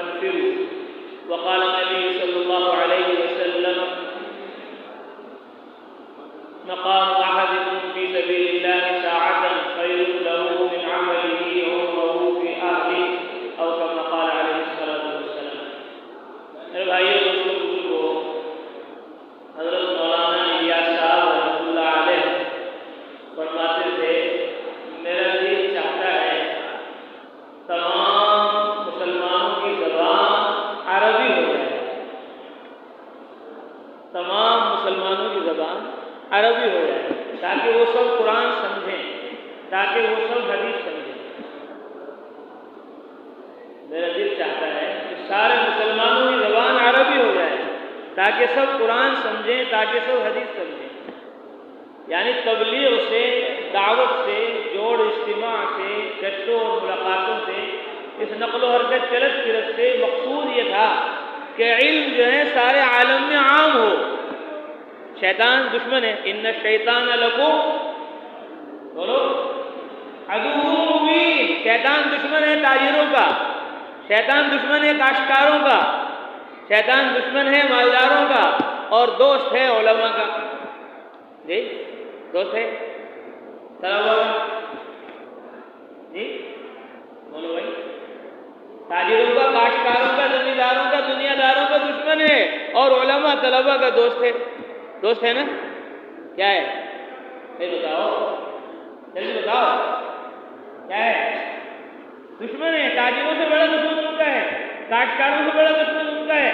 فانفروا وقال النبي صلى الله عليه وسلم مقام أحدكم في سبيل الله ساعة خير له من عمله عمره في أهله أو كما قال عليه الصلاة والسلام. میرے بھائیو دوستو بزرگو، حضرت مولانا الیاس صاحب رحمۃ اللہ علیہ فرماتے تھے میرا دل چاہتا ہے تمام مسلمانوں کی زبان عربی ہو جائے، تمام مسلمانوں کی زبان عربی ہو جائے تاکہ وہ سب قرآن سمجھیں، تاکہ وہ سب حدیث سمجھیں۔ میرا دل چاہتا ہے کہ سارے مسلمانوں کی زبان عربی ہو جائے تاکہ سب قرآن سمجھیں، تاکہ سب حدیث سمجھیں۔ یعنی تبلیغ سے، دعوت سے، جوڑ اجتماع سے، گشتوں اور ملاقاتوں سے، اس نقل و حرکت چلت پھرت سے مقصود یہ تھا کہ علم جو ہے سارے عالم میں عام ہو۔ شیطان دشمن ہے، ان الشیطان لکم بولو عدو مبین، شیطان دشمن ہے تاجروں کا، شیطان دشمن ہے کاشتکاروں کا، شیطان دشمن ہے مالداروں کا، اور دوست ہے علماء کا۔ جی دوست ہے طلبا کا، جی بولو بھائی، تاجروں کا، کاشتکاروں کا، زمینداروں کا، دنیا داروں کا دشمن ہے، اور علماء طلبا کا دوست ہے۔ دوست ہے نا؟ کیا ہے؟ بتاؤ جلدی بتاؤ کیا ہے؟ دشمن ہے۔ تاجروں سے بڑا دشمن ان کا ہے، کاشتکاروں سے بڑا دشمن ان کا ہے،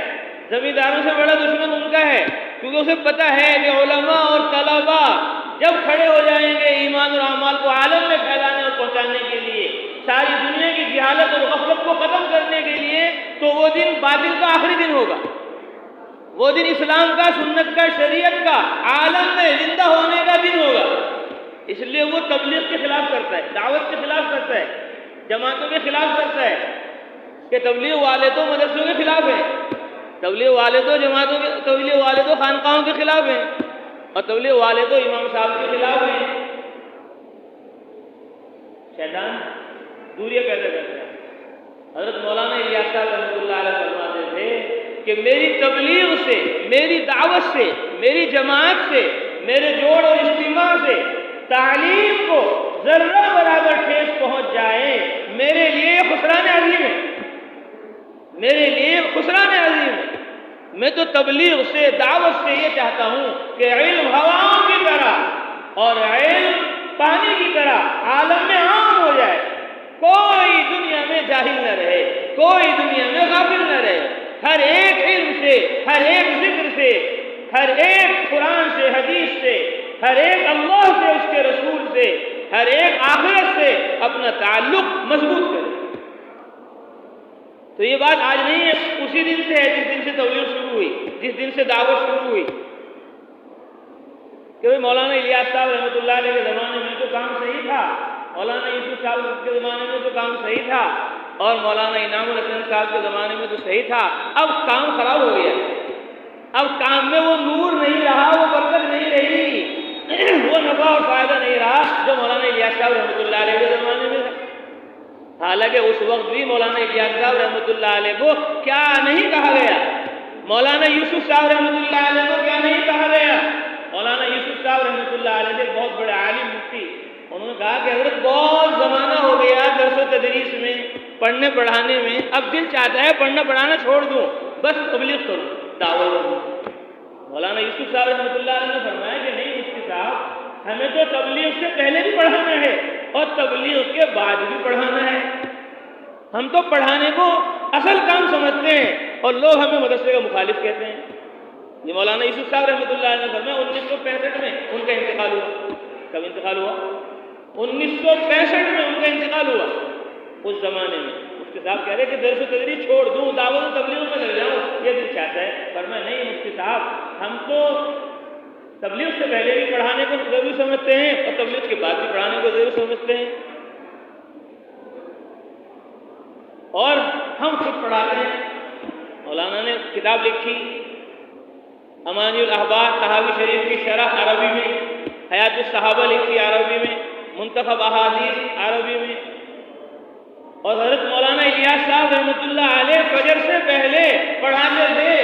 زمینداروں سے بڑا دشمن ان کا ہے، کیونکہ اسے پتہ ہے کہ علماء اور طلبا جب کھڑے ہو جائیں گے ایمان اور اعمال کو عالم میں پھیلانے اور پہنچانے کے لیے، ساری دنیا کی جہالت اور غفلت کو ختم کرنے کے لیے، تو وہ دن باطل کا آخری دن ہوگا، وہ دن اسلام کا، سنت کا، شریعت کا عالم میں زندہ ہونے کا دن ہوگا۔ اس لیے وہ تبلیغ کے خلاف کرتا ہے، دعوت کے خلاف کرتا ہے، جماعتوں کے خلاف کرتا ہے کہ تبلیغ والے تو مدرسوں کے خلاف ہیں، تبلیغ والے تو جماعتوں کے، تبلیغ والے تو خانقاہوں کے خلاف ہیں، اور تبلیغ والے تو امام صاحب کے خلاف ہیں۔ شیطان دوریہ کیسے کرتا ہے؟ حضرت مولانا الیاس صاحب رحمۃ اللہ علیہ فرماتے تھے کہ میری تبلیغ سے، میری دعوت سے، میری جماعت سے، میرے جوڑ اور اجتماع سے تعلیم کو ذرہ برابر ٹھیس پہنچ جائے، میرے لیے خسران عظیم ہے، میرے لیے خسران عظیم ہے۔ میں تو تبلیغ سے، دعوت سے یہ چاہتا ہوں کہ علم ہواؤں کی طرح اور علم پانی کی طرح عالم میں عام ہو جائے، کوئی دنیا میں جاہل نہ رہے، کوئی دنیا میں غافل نہ رہے، ہر ایک علم سے، ہر ایک ذکر سے، ہر ایک قرآن سے، حدیث سے، ہر ایک اللہ سے، اس کے رسول سے، ہر ایک آخرت سے اپنا تعلق مضبوط کرے۔ تو یہ بات آج نہیں ہے، اسی دن سے ہے جس دن سے تبلیغ شروع ہوئی، جس دن سے دعوت شروع ہوئی، کہ مولانا الیاس صاحب رحمۃ اللہ علیہ کے زمانے میں تو کام صحیح تھا، مولانا یوسف صاحب کے زمانے میں تو کام صحیح تھا، اور مولانا انعام الحسن صاحب کے زمانے میں تو صحیح تھا۔ اب کام خراب ہو گیا، اب کام میں وہ نور نہیں رہا، وہ برکت نہیں رہی، وہ نفع اور فائدہ نہیں رہا جو مولانا الیاس صاحب رحمۃ اللہ علیہ کے زمانے میں تھا۔ حالانکہ اس وقت بھی مولانا الیاس صاحب رحمۃ اللہ علیہ کو کیا نہیں کہا گیا، مولانا یوسف صاحب رحمۃ اللہ علیہ کو کیا نہیں کہا گیا۔ مولانا یوسف صاحب رحمۃ اللہ علیہ سے بہت بڑے عالم مفتی، انہوں نے کہا کہ حضرت بہت زمانہ ہو گیا درس و تدریس میں، پڑھنے پڑھانے میں، اب دل چاہتا ہے پڑھنا پڑھانا چھوڑ دوں، بس تبلیغ کروں، دعوت کروں۔ مولانا یوسف صاحب رحمۃ اللہ علیہ نے فرمایا کہ نہیں مفتی صاحب، ہمیں تو تبلیغ سے پہلے بھی پڑھانا ہے اور تبلیغ کے بعد بھی پڑھانا ہے، ہم تو پڑھانے کو اصل کام سمجھتے ہیں اور لوگ ہمیں مدرسے کا مخالف کہتے ہیں۔ یہ مولانا یوسف صاحب رحمۃ اللہ علیہ نے فرمایا 1965 میں ان کا انتقال ہوا۔ کب انتقال ہوا؟ 1965 میں ان کا انتقال ہوا۔ اس زمانے میں مفتی صاحب کہہ رہے کہ درس و تدریس چھوڑ دوں، دعوت و تبلیغ میں لگ جاؤں، یہ دل چاہتا ہے۔ فرمایا نہیں مفتی صاحب، ہم تو تبلیغ سے پہلے بھی پڑھانے کو ضروری سمجھتے ہیں اور تبلیغ کے بعد بھی پڑھانے کو ضروری سمجھتے ہیں، اور ہم خود پڑھاتے ہیں۔ مولانا نے کتاب لکھی امانی الاحبار طحاوی شریف کی شرح عربی میں، حیات الصحابہ لکھی عربی میں، منتخب احادیث عربی میں، اور حضرت مولانا الیاس صاحب رحمۃ اللہ علیہ فجر سے پہلے پڑھاتے تھے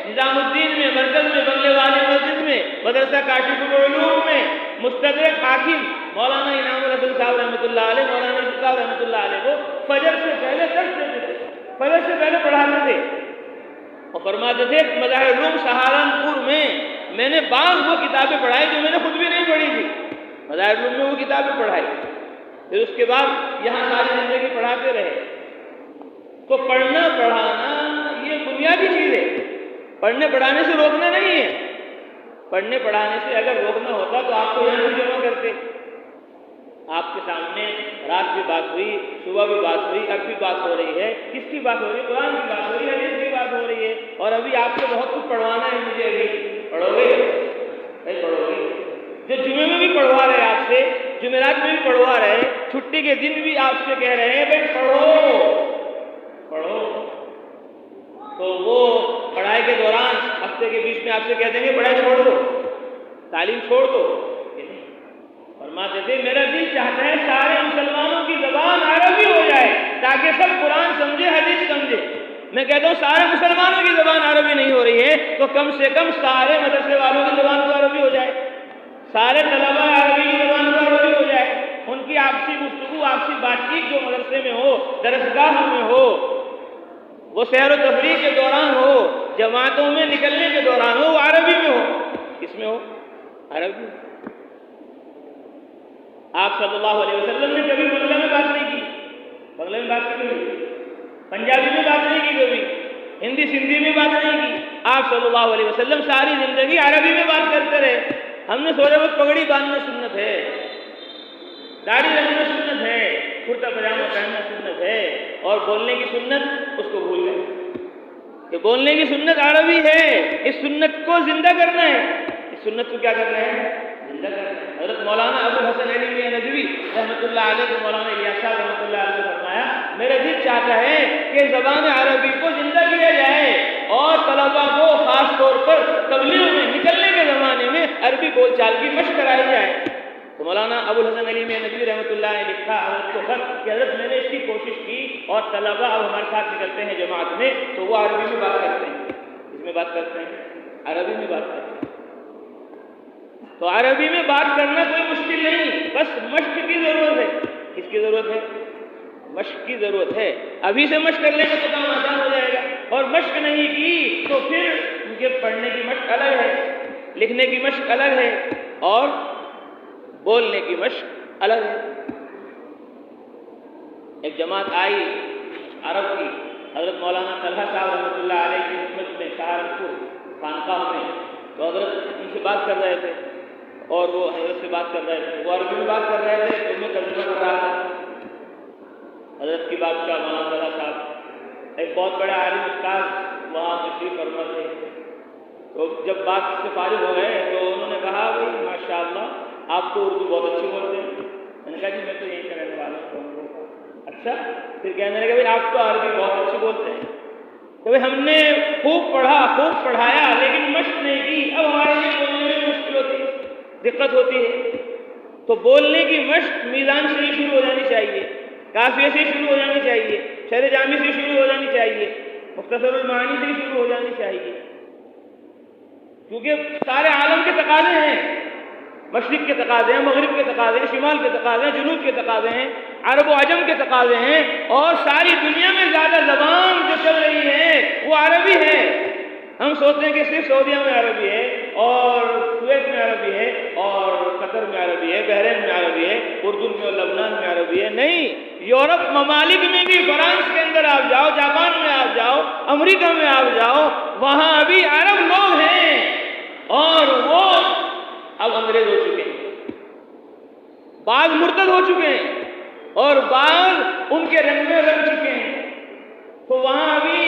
نظام الدین میں، مرکز میں، بنگلے والی مسجد میں، مدرسہ کاشف العلوم میں، مستدرک حاکم مولانا انعام الحسن صاحب رحمۃ اللہ علیہ، مولانا رشید صاحب رحمۃ اللہ علیہ کو فجر سے پہلے درس دیتے تھے، فجر سے پہلے پڑھاتے تھے، اور فرماتے تھے مظاہر العلوم سہارنپور میں نے بعض وہ کتابیں پڑھائی جو میں نے خود بھی نہیں پڑھی تھی، مظاہر العلوم میں وہ کتابیں پڑھائی، پھر اس کے بعد یہاں ساری زندگی پڑھاتے رہے۔ تو پڑھنا پڑھانا یہ بنیادی چیز ہے، پڑھنے پڑھانے سے روکنا نہیں ہے، پڑھنے پڑھانے سے اگر روکنا ہوتا تو آپ کو یہاں بھی جمع کرتے، آپ کے سامنے رات بھی بات ہوئی، صبح بھی بات ہوئی، اب بھی بات ہو رہی ہے، کس کی بات ہو رہی ہے؟ قرآن کی بات ہو رہی ہے، حدیث کی بات ہو رہی ہے، اور ابھی آپ کو بہت کچھ پڑھوانا ہے مجھے، ابھی پڑھو گے نہیں پڑھو گے؟ جو جمعے میں بھی پڑھوا رہے آپ سے، جمعرات میں بھی پڑھوا رہے، چھٹی کے دن بھی آپ سے کہہ رہے ہیں بھائی پڑھو پڑھو، تو وہ پڑھائی کے دوران ہفتے کے بیچ میں آپ سے کہہ دیں گے پڑھائی چھوڑ دو، تعلیم چھوڑ دو، فرماتے تھے میرا دل چاہتا ہے سارے مسلمانوں کی زبان عربی ہو جائے تاکہ سب قرآن سمجھے، حدیث سمجھے۔ میں کہتا ہوں سارے مسلمانوں کی زبان عربی نہیں ہو رہی ہے تو کم سے کم سارے مدرسے والوں کی زبان تو عربی ہو جائے، سارے طلبہ عربی کی زبان تو عربی ہو جائے، ان کی آپسی گفتگو، آپسی بات چیت جو مدرسے میں ہو، درسگاہ میں ہو، وہ سیر و تفریح کے دوران ہو، جماعتوں میں نکلنے کے دوران ہو، وہ عربی میں ہو، کس میں ہو؟ عربی میں۔ آپ صلی اللہ علیہ وسلم نے کبھی بنگلہ میں بات نہیں کی، بنگلہ میں بات نہیں کی، پنجابی میں بات نہیں کی، کبھی ہندی سندھی میں بات نہیں کی، آپ صلی اللہ علیہ وسلم ساری زندگی عربی میں بات کرتے رہے۔ ہم نے سوچا وہ پگڑی باندھنا سنت ہے، داڑھی رکھنا سنت ہے، کرتا پاجامہ پہننا سنت ہے، اور بولنے کی سنت اس کو بھول گئے کہ بولنے کی سنت عربی ہے، اس سنت کو زندہ کرنا ہے، اس سنت کو کیا کرنا ہے؟ زندہ کرنا ہے۔ حضرت مولانا ابو الحسن علی میاں ندوی رحمۃ اللہ علیہ کو مولانا الیاس صاحب رحمۃ اللہ علیہ نے فرمایا میرا دل چاہتا ہے کہ زبان عربی کو زندہ کیا جائے اور طلبا کو خاص طور پر تبلیغ میں نکلنے کے زمانے میں عربی بول چال کی مشق کرائی جائے۔ تو مولانا ابو الحسن علی میاں ندوی رحمۃ اللہ نے لکھا حضرت کو خط کہ حضرت میں نے اس کی کوشش کی اور طلبا اب ہمارے ساتھ نکلتے ہیں جماعت میں تو وہ عربی میں بات کرتے ہیں، اس میں بات کرتے ہیں، عربی میں بات کرتے ہیں۔ تو عربی میں بات کرنا کوئی مشکل نہیں، بس مشق کی ضرورت ہے۔ کس کی ضرورت ہے؟ مشق کی ضرورت ہے۔ ابھی سے مشق کر لیں گے تو کام آسان ہو جائے گا، اور مشق نہیں کی تو پھر کیونکہ پڑھنے کی مشق الگ ہے، لکھنے کی مشق الگ ہے، اور بولنے کی مشق الگ ہے۔ ایک جماعت آئی عرب کی، حضرت مولانا طلحہ صاحب رحمۃ اللہ علیہ کی خدمت میں سہارنپور خانقاہ میں، تو حضرت ان سے بات کر رہے تھے اور وہ حضرت سے بات کر رہے تھے، وہ عربی میں بات کر رہے تھے تو میں ترجمہ کر رہا تھا۔ حضرت کی بات کا مولانا طلحہ صاحب ایک بہت بڑے عالم استاد وہاں تشریف فرما تھے، تو جب بات سے فارغ ہو گئے تو انہوں نے کہا بھائی ماشاء اللہ آپ تو اردو بہت اچھی بولتے ہیں۔ میں نے کہا جی میں تو یہی کرنے والا ہوں۔ اچھا، پھر کہنے لگے بھائی آپ تو عربی بہت اچھی بولتے ہیں۔ کہ بھائی ہم نے خوب پڑھا، خوب پڑھایا، لیکن مشق نہیں کی، اب ہمارے لیے بولنے میں مشکل ہوتی ہے، دقت ہوتی ہے۔ تو بولنے کی مشق میزان سے ہی شروع ہو جانی چاہیے، قافیے سے شروع ہو جانی چاہیے، شرح جامی سے شروع ہو جانی چاہیے، مختصر المعانی سے شروع ہو جانی چاہیے، کیونکہ سارے عالم کے تقاضے ہیں، مشرق کے تقاضے ہیں، مغرب کے تقاضے ہیں، شمال کے تقاضے ہیں، جنوب کے تقاضے ہیں، عرب و عجم کے تقاضے ہیں، اور ساری دنیا میں زیادہ زبان جو چل رہی ہے وہ عربی ہے۔ ہم سوچتے ہیں کہ صرف سعودیہ میں عربی ہے، اور کویت میں عربی ہے، اور قطر میں عربی ہے، بحرین میں عربی ہے، اردن میں اور لبنان میں عربی ہے۔ نہیں، یورپ ممالک میں بھی، فرانس کے اندر آپ جاؤ، جاپان میں آپ جاؤ، امریکہ میں آپ جاؤ، وہاں ابھی عرب لوگ ہیں، اور وہ اب انگریز ہو چکے ہیں، بعض مرتد ہو چکے ہیں، اور بعض ان کے رنگ میں رنگ چکے ہیں۔ تو وہاں ابھی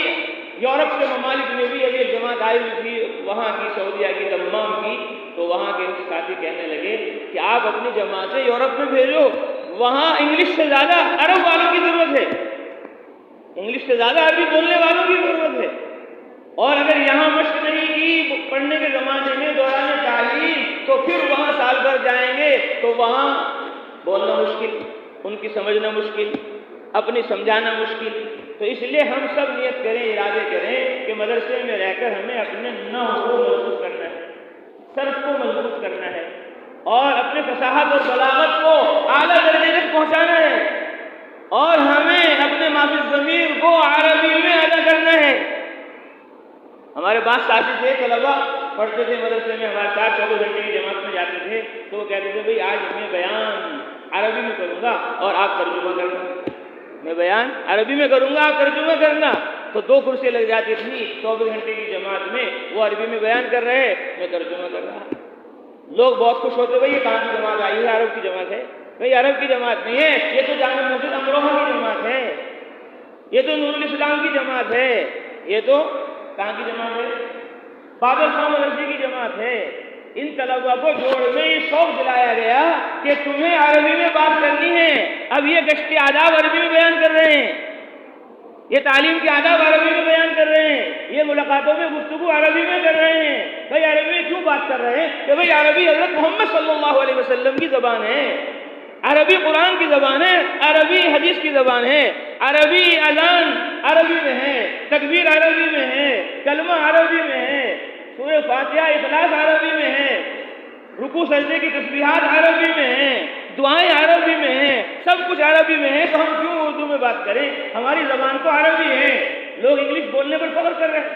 یورپ کے ممالک میں بھی ابھی ایک جماعت آئی ہوئی تھی وہاں کی، سعودیہ کی، دمام کی، تو وہاں کے ساتھی کہنے لگے کہ آپ اپنی جماعتیں یورپ میں بھیجو، وہاں انگلش سے زیادہ عرب والوں کی ضرورت ہے، انگلش سے زیادہ عربی بولنے والوں کی ضرورت ہے، اور اگر یہاں مشق نہیں کی پڑھنے کے زمانے میں دوران تعلیم تو پھر وہاں سال بھر جائیں گے تو وہاں بولنا مشکل، ان کی سمجھنا مشکل، اپنی سمجھانا مشکل، تو اس لیے ہم سب نیت کریں، ارادے کریں کہ مدرسے میں رہ کر ہمیں اپنے نحو کو مضبوط کرنا ہے، صرف کو مضبوط کرنا ہے، اور اپنے فصاحت اور بلاغت کو اعلیٰ درجے تک پہنچانا ہے، اور ہمیں اپنے ما فی الضمیر کو عربی میں ادا کرنا ہے۔ ہمارے بعض ساتھی تھے، طلبا پڑھتے تھے مدرسے میں ہمارے ساتھ 24 گھنٹے کی جماعت میں جاتے تھے، تو وہ کہتے تھے بھائی آج میں بیان عربی میں کروں گا اور آپ ترجمہ کرنا، میں بیان عربی میں کروں گا آپ ترجمہ کرنا۔ تو 2 کرسی لگ جاتی تھی 24 گھنٹے کی جماعت میں، وہ عربی میں بیان کر رہے، میں ترجمہ کر رہا۔ لوگ بہت خوش ہوتے، بھائی یہ کہاں کی جماعت آئی ہے؟ عرب کی جماعت ہے؟ بھائی عرب کی جماعت نہیں ہے، یہ تو جامع مسجد امروہہ کی جماعت ہے، یہ تو نور الاسلام کی جماعت ہے، یہ تو کہاں کی جماعت ہے؟ بادل خان مدرسے کی جماعت ہے۔ ان طلبا کو جوڑ میں یہ شوق دلایا گیا کہ تمہیں عربی میں بات کرنی ہے۔ اب یہ گشت آداب عربی میں بیان کر رہے ہیں، یہ تعلیم کے آداب عربی میں بیان کر رہے ہیں، یہ ملاقاتوں میں گفتگو عربی میں کر رہے ہیں۔ بھائی عربی میں کیوں بات کر رہے ہیں؟ کہ بھائی عربی حضرت محمد صلی اللہ علیہ وسلم کی زبان ہے، عربی قرآن کی زبان ہے، عربی حدیث کی زبان ہے، عربی اذان عربی میں ہے، تکبیر عربی میں ہے، کلمہ عربی میں ہے، سورہ فاتحہ اخلاص عربی میں ہے، رکوع سجدے کی تسبیحات عربی میں ہیں، دعائیں عربی میں ہیں، سب کچھ عربی میں ہے، تو ہم کیوں اردو میں بات کریں؟ ہماری زبان تو عربی ہے۔ لوگ انگلش بولنے پر فخر کر رہے ہیں،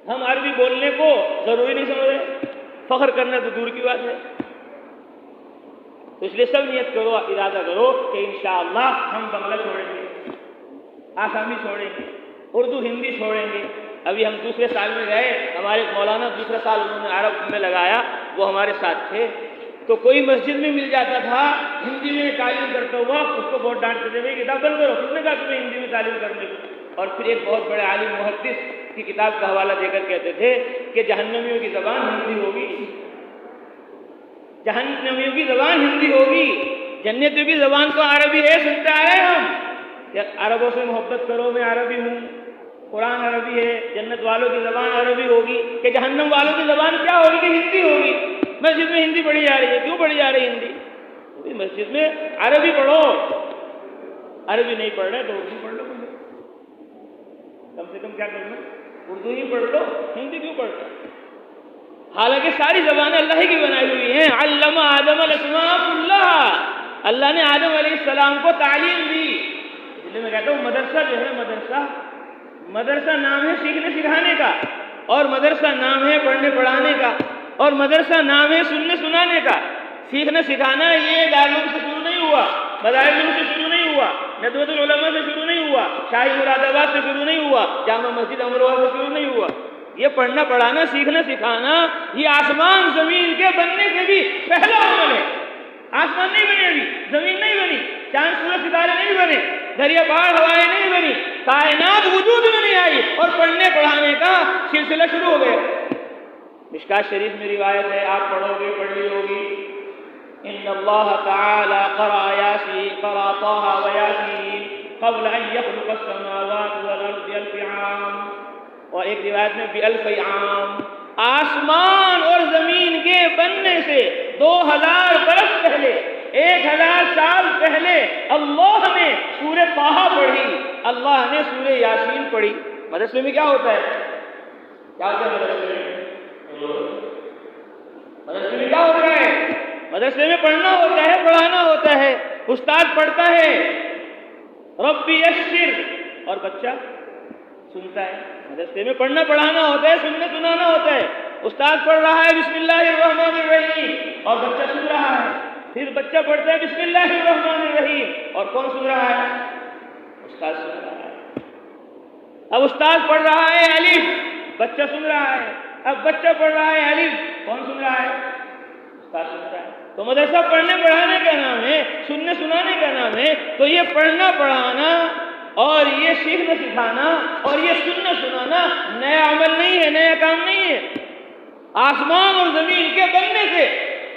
ہم عربی بولنے کو ضروری نہیں سمجھ رہے، فخر کرنا تو دور کی بات ہے۔ تو اس لیے سب نیت کرو، ارادہ کرو کہ انشاءاللہ ہم بنگلہ چھوڑیں گے، آسامی چھوڑیں گے، اردو ہندی چھوڑیں گے۔ ابھی ہم دوسرے سال میں گئے، ہمارے مولانا دوسرا سال انہوں نے عرب میں لگایا، وہ ہمارے ساتھ تھے، تو کوئی مسجد میں مل جاتا تھا ہندی میں تعلیم کرتا ہوا، اس کو بہت ڈانٹتے تھے، بھائی کتاب بند کرو، کس نے کہا تمہیں ہندی میں تعلیم کرنے کو؟ اور پھر ایک بہت بڑے عالم محدث کی کتاب کا حوالہ دے کر کہتے تھے کہ جہنمیوں کی زبان ہندی ہوگی، جہنمیوں کی زبان ہندی ہوگی، جنتیوں کی زبان تو عربی ہے، سنتے آ رہے ہیں ہم کہ عربوں سے محبت کرو، میں عربی ہوں، قرآن عربی ہے، جنت والوں کی زبان عربی ہوگی، کہ جہنم والوں کی زبان کیا ہوگی؟ کہ ہندی ہوگی۔ مسجد میں ہندی پڑھی جا رہی ہے، کیوں پڑھی جا رہی ہے ہندی؟ مسجد میں عربی پڑھو، عربی نہیں پڑھ رہے تو اردو پڑھ لو، کم سے کم کیا کرنا؟ اردو ہی پڑھ لو، ہندی کیوں پڑھ رہے؟ حالانکہ ساری زبانیں اللہ ہی کی بنائی ہوئی ہیں۔ علم آدم الاسماء کلھا، اللہ نے آدم علیہ السلام کو تعلیم دی۔ اس لیے میں کہتا ہوں مدرسہ جو ہے، مدرسہ نام ہے سیکھنے سکھانے کا، اور مدرسہ نام ہے پڑھنے پڑھانے کا، اور مدرسہ نام ہے سننے سنانے کا۔ سیکھنا سکھانا یہ دارالعلوم سے شروع نہیں ہوا، مدارس سے شروع نہیں ہوا، ندوۃ العلماء سے شروع نہیں ہوا، شاہی مراد آباد سے شروع نہیں ہوا، جامع مسجد امروہہ سے شروع نہیں ہوا۔ یہ پڑھنا پڑھانا سیکھنا سکھانا یہ آسمان زمین کے بننے سے بھی پہلا عمل ہے۔ آسمان نہیں بنے، ابھی زمین نہیں بنی، چاند سورج ستارے نہیں بنے، دریا پہاڑ ہوائیں نہیں بنی، کائنات وجود میں نہیں آئی، اور پڑھنے پڑھانے کا سلسلہ شروع ہو گیا۔ مشکات شریف میں روایت ہے، آپ پڑھو گے، پڑھ لی ہوگی، ان اللہ تعالی قرأ یاسین، قرأ طٰہ و یاسین قبل ان یخلق السماوات والارض بألف عام، اور ایک روایت میں بألف عام، آسمان اور زمین کے بننے سے 2000 برس پہلے، 1000 سال پہلے اللہ نے سورہ طٰہ پڑھی، اللہ نے سورہ یاسین پڑھی۔ مدرسے میں کیا ہوتا ہے؟ کیا ہوتا ہے مدرسے میں؟ مدرسے میں کیا ہوتا ہے؟ مدرسے میں پڑھنا ہوتا ہے، پڑھانا ہوتا ہے، استاد پڑھتا ہے ربی یسر، اور بچہ سنتا ہے۔ مدرسے میں پڑھنا پڑھانا ہوتا ہے، سننا سنانا ہوتا ہے۔ استاد پڑھ رہا ہے بسم اللہ الرحمن الرحیم، اور بچہ سن رہا ہے، پھر بچہ پڑھتا ہے بسم اللہ الرحمن الرحیم، اور کون سن رہا ہے؟ استاد سن رہا ہے۔ اب استاد پڑھ رہا ہے الف، بچہ سن رہا ہے، اب بچہ پڑھ رہا ہے الف، کون سن رہا ہے؟ استاد سن رہا ہے۔ تو مدرسہ پڑھنے پڑھانے کا نام ہے، سننے سنانے کا نام ہے۔ تو یہ پڑھنا پڑھانا اور یہ سیکھنا سکھانا اور یہ سننا سنانا نیا عمل نہیں ہے، نیا کام نہیں ہے۔ آسمان اور زمین کے بننے سے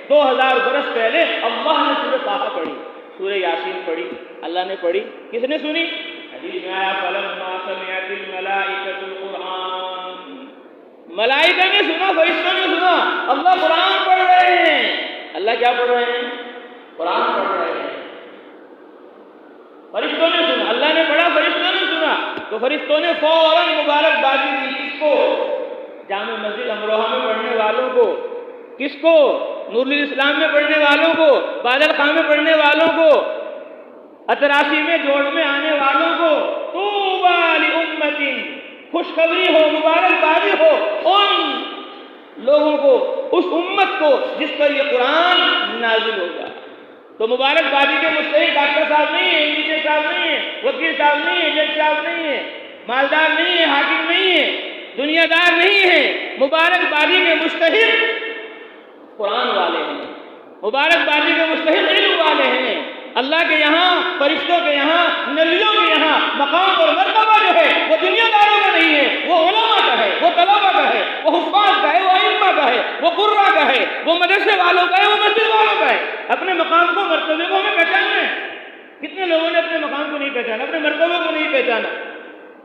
2000 برس پہلے اللہ نے سورہ طٰہ پڑھی، سورہ یاسین پڑھی، اللہ نے پڑھی۔ کس نے سنی؟ حدیث میں آیا فَلَمَّا سَمِعَتِ الْمَلَائِكَةُ الْقُرْآنَ، ملائکہ نے سنا، فرشتوں نے سنا، اللہ قرآن پڑھ رہے ہیں۔ اللہ کیا پڑھ رہے ہیں؟ قرآن پڑھ رہے ہیں۔ فرشتوں نے تو فرشتوں نے فوراً مبارکبادی دی. کس کو؟ جامع مسجد امروہہ میں پڑھنے والوں کو. کس کو؟ نور الاسلام میں پڑھنے والوں کو، بادل خاں میں پڑھنے والوں کو، اتراسی میں جوڑ میں آنے والوں کو. طوبیٰ لأمۃ، خوشخبری ہو، مبارکبادی ہو ان لوگوں کو، اس امت کو جس پر یہ قرآن نازل ہوگا. تو مبارکبادی کے مستحق ڈاکٹر صاحب نہیں ہیں، انجینئر صاحب نہیں ہیں، وکیل صاحب نہیں ہیں، جج صاحب نہیں ہیں، مالدار نہیں ہیں، حاکم نہیں ہیں، دنیا دار نہیں ہیں. مبارکبادی کے مستحق قرآن والے ہیں، مبارکبادی کے مستحق علم والے ہیں. اللہ کے یہاں، فرشتوں کے یہاں، نبیوں کے یہاں مقام اور مرتبہ جو ہے وہ دنیا داروں کا نہیں ہے، وہ علماء کا ہے، وہ طلباء کا ہے، وہ حفاظ کا ہے، وہ ائمہ کا ہے، وہ قراء کا ہے، وہ مدرسے والوں کا ہے، وہ مسجد والوں کا ہے. اپنے مقام کو، مرتبے کو ہمیں پہچاننا ہے. کتنے لوگوں نے اپنے مقام کو نہیں پہچانا، اپنے مرتبے کو نہیں پہچانا.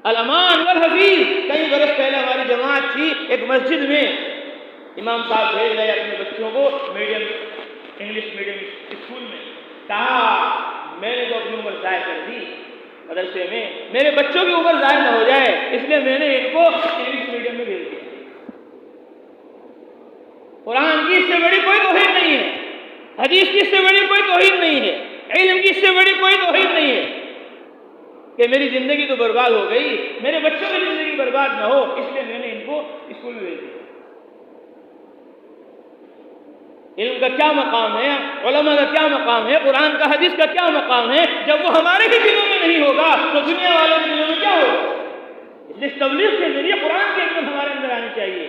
الامان والحفیظ. کئی برس پہلے ہماری جماعت تھی ایک مسجد میں، امام صاحب بھیج رہے اپنے بچوں کو میڈیم انگلش میڈیم اسکول میں. کہا میں نے تو اپنی عمر ضائع کر دی مدرسے میں، میرے بچوں کی عمر ضائع نہ ہو جائے، اس لیے میں نے ان کو انگلش میڈیم میں بھیج دیا. قرآن کی اس سے بڑی کوئی توہین نہیں ہے، حدیث کی اس سے بڑی کوئی توہین نہیں ہے، علم کی اس سے بڑی کوئی توہین نہیں ہے کہ میری زندگی تو برباد ہو گئی، میرے بچوں کی زندگی برباد نہ ہو، اس لیے میں نے ان کو اسکول میں بھیج دیا. علم کا کیا مقام ہے، علماء کا کیا مقام ہے، قرآن کا، حدیث کا کیا مقام ہے. جب وہ ہمارے ہی دلوں میں نہیں ہوگا تو دنیا والوں کے دلوں میں کیا ہوگا؟ اس لیے تبلیغ کے ذریعے قرآن کی عظمت ہمارے اندر آنی چاہیے،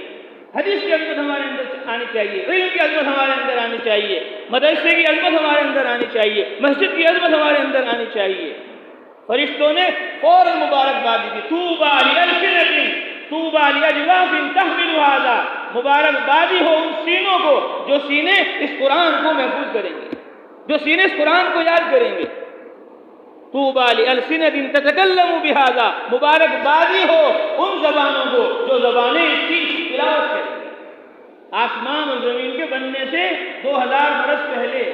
حدیث کی عظمت ہمارے اندر آنی چاہیے، علم کی عظمت ہمارے اندر آنی چاہیے، مدرسے کی عظمت ہمارے اندر آنی چاہیے، مسجد کی عظمت ہمارے اندر آنی چاہیے. فرشتوں نے فوراً مبارکبادی دی. طوبیٰ لألسنۃ طوبیٰ لأجواف تحمل ھذا. مبارکبادی ہو ان سینوں کو جو سینے اس قرآن کو محفوظ کریں گے، جو سینے اس قرآن کو یاد کریں گے. طوبیٰ لألسنۃ تتکلم بھذا. مبارکبادی ہو ان زبانوں کو جو زبانیں اس کی تلاوت کریں گی. آسمان اور زمین کے بننے سے 2000 برس پہلے،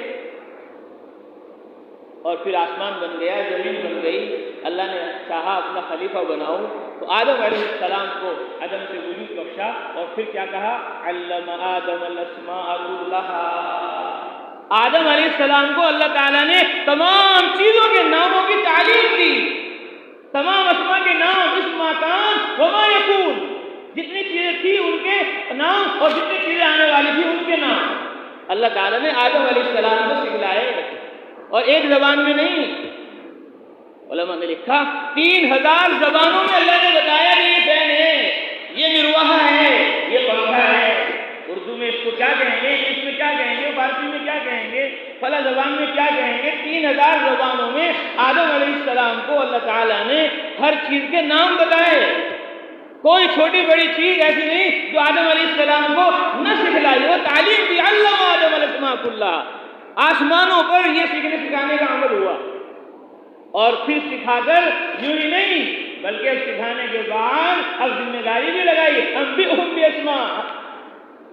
اور پھر آسمان بن گیا، زمین بن گئی، اللہ نے چاہا اپنا خلیفہ بناؤں تو آدم علیہ السلام کو عدم سے وجود بخشا، اور پھر کیا کہا؟ علم آدم الاسماء کلھا. آدم علیہ السلام کو اللہ تعالیٰ نے تمام چیزوں کے ناموں کی تعلیم دی. تمام اسماء کے نام، اسم کان وما یکون، جتنی چیزیں تھی ان کے نام اور جتنی چیزیں آنے والی تھی ان کے نام اللہ تعالیٰ نے آدم علیہ السلام کو سکھلائے، اور ایک زبان میں نہیں. علماء نے لکھا 3000 زبانوں میں اللہ نے بتایا کہ یہ فین ہے، یہ مروحہ ہے، یہ پنکھا ہے. اردو میں اس کو کیا کہیں گے، انگلش میں کیا کہیں گے، فارسی میں کیا کہیں گے، فلاں زبان میں کیا کہیں گے. 3000 زبانوں میں آدم علیہ السلام کو اللہ تعالیٰ نے ہر چیز کے نام بتائے. کوئی چھوٹی بڑی چیز ایسی نہیں جو آدم علیہ السلام کو نہ سکھلائی ہو. تعلیم دی. علم آدم الاسماء کلھا. آسمانوں پر یہ سیکھنے سکھانے کا عمل ہوا، اور پھر سکھا کر یوں ہی نہیں بلکہ سکھانے کے بعد اب ذمہ داری بھی لگائی. انبئہم باسماء،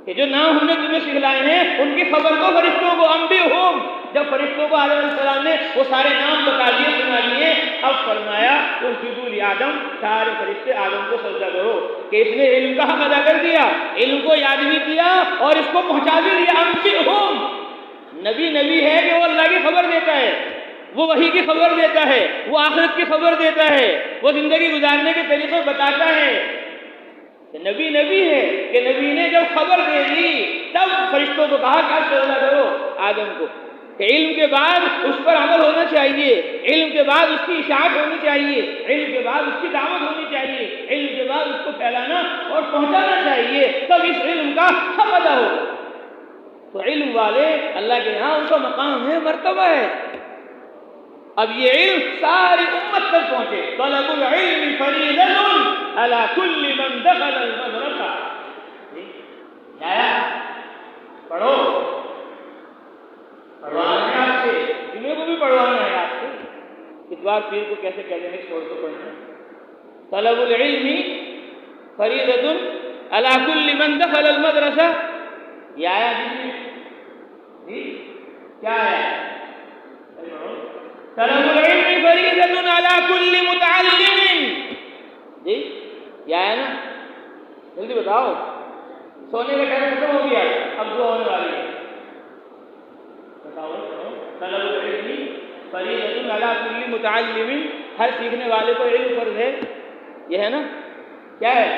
کہ جو نام ہم نے تمہیں سکھلائے ہیں ان کی خبر کو فرشتوں کو. انبئہم. جب فرشتوں کو آدم علیہ السلام نے وہ سارے نام بتا دیے، سنا دیے، اب فرمایا اسجدوا لآدم، سارے فرشتے آدم کو سجدہ کرو. کہ اس نے علم کا حق ادا کر دیا، علم کو یاد بھی کیا اور اس کو پہنچا بھی دیا. انبئہم. نبی ہے کہ وہ اللہ کی خبر دیتا ہے، وہ وحی کی خبر دیتا ہے، وہ آخرت کی خبر دیتا ہے، وہ زندگی گزارنے کے طریقے بتاتا ہے. نبی ہے کہ نبی نے جب خبر دے دی تب فرشتوں کو کہا کہ سجدہ کرو آدم کو. کہ علم کے بعد اس پر عمل ہونا چاہیے، علم کے بعد اس کی اشاعت ہونی چاہیے، علم کے بعد اس کی دعوت ہونی چاہیے، علم کے بعد اس کو پھیلانا اور پہنچانا چاہیے، تب اس علم کا حق ادا ہوگا. تو علم والے اللہ کے یہاں ان کا مقام ہے، مرتبہ ہے. اب یہ علم ساری امت تک پہنچے. طلب العلم فریضۃ علی کل من دخل المدرسہ. پڑھو، پڑھوانا ہے آپ سے، جمعے کو بھی پڑھوانا ہے آپ سے. اتوار پیر کو کیسے کہہ دیں گے چھوڑ دو پڑھنا. طلب العلم فریضۃ علی کل من دخل المدرسہ. یہ آیا جی کیا ہے؟ طلب العلم فریضۃ علی کل متعلم جلدی بتاؤ، سونے کا ٹائم ختم ہو گیا، اب دعا ہونے والی ہے، بتاؤ۔ طلب العلم فریضۃ علی کل متعلم، ہر سیکھنے والے کو علم فرض ہے، یہ ہے نا، کیا ہے؟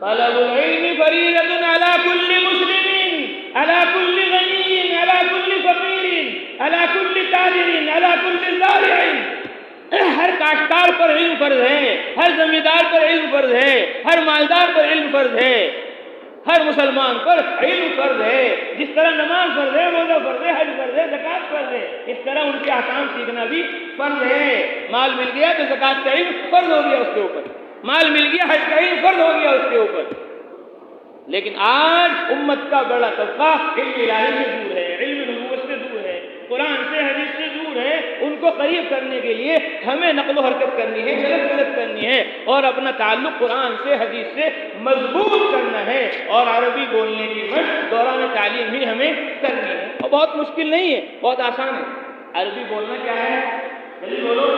طلب العلم فریضۃ علی کل مسلم، علی کل غنی، علی کل فقیر، علی کل تاجر، علی کل زارع، ہر کاشتکار پر علم فرض ہے، ہر زمیندار پر علم فرض ہے، ہر مالدار پر علم فرض ہے، ہر مسلمان پر علم فرض ہے۔ جس طرح نماز فرض ہے، روزہ فرض ہے، حج فرض ہے، زکوٰۃ فرض ہے، اس طرح ان کے احکام سیکھنا بھی فرض ہے۔ مال مل گیا تو زکوٰۃ کا علم فرض ہو گیا اس کے اوپر، مال مل گیا حج کا علم فرض ہو گیا اس کے اوپر۔ لیکن آج امت کا بڑا طبقہ علم الہی سے دور ہے، علم نبوت سے دور ہے، قرآن سے حدیث سے دور ہے۔ ان کو قریب کرنے کے لیے ہمیں نقل و حرکت کرنی ہے، چلت پلت کرنی ہے، اور اپنا تعلق قرآن سے حدیث سے مضبوط کرنا ہے، اور عربی بولنے کی مشق دوران تعلیم بھی ہمیں کرنی ہے۔ اور بہت مشکل نہیں ہے، بہت آسان ہے۔ عربی بولنا کیا ہے؟ جلدی بولو،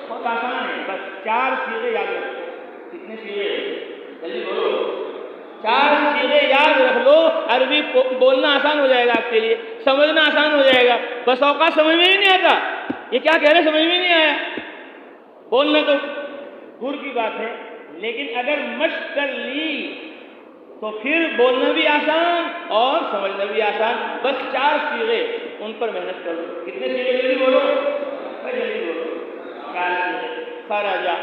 بہت آسان ہے، بس 4 صیغے یاد رکھو۔ کتنے صیغے؟ جلدی بولو، 4 صیغے یاد رکھ لو، عربی بولنا آسان ہو جائے گا آپ کے لیے، سمجھنا آسان ہو جائے گا۔ بس اوقات سمجھ میں ہی نہیں آتا، یہ کیا کہہ رہے سمجھ میں نہیں آیا۔ بولنا تو دور کی بات ہے، لیکن اگر مشق کر لی تو پھر بولنا بھی آسان اور سمجھنا بھی آسان۔ بس 4 صیغے، ان پر محنت کرو۔ کتنے صیغے؟ جلدی بولو، جلدی بولو، 4 صیغے۔ خرجا،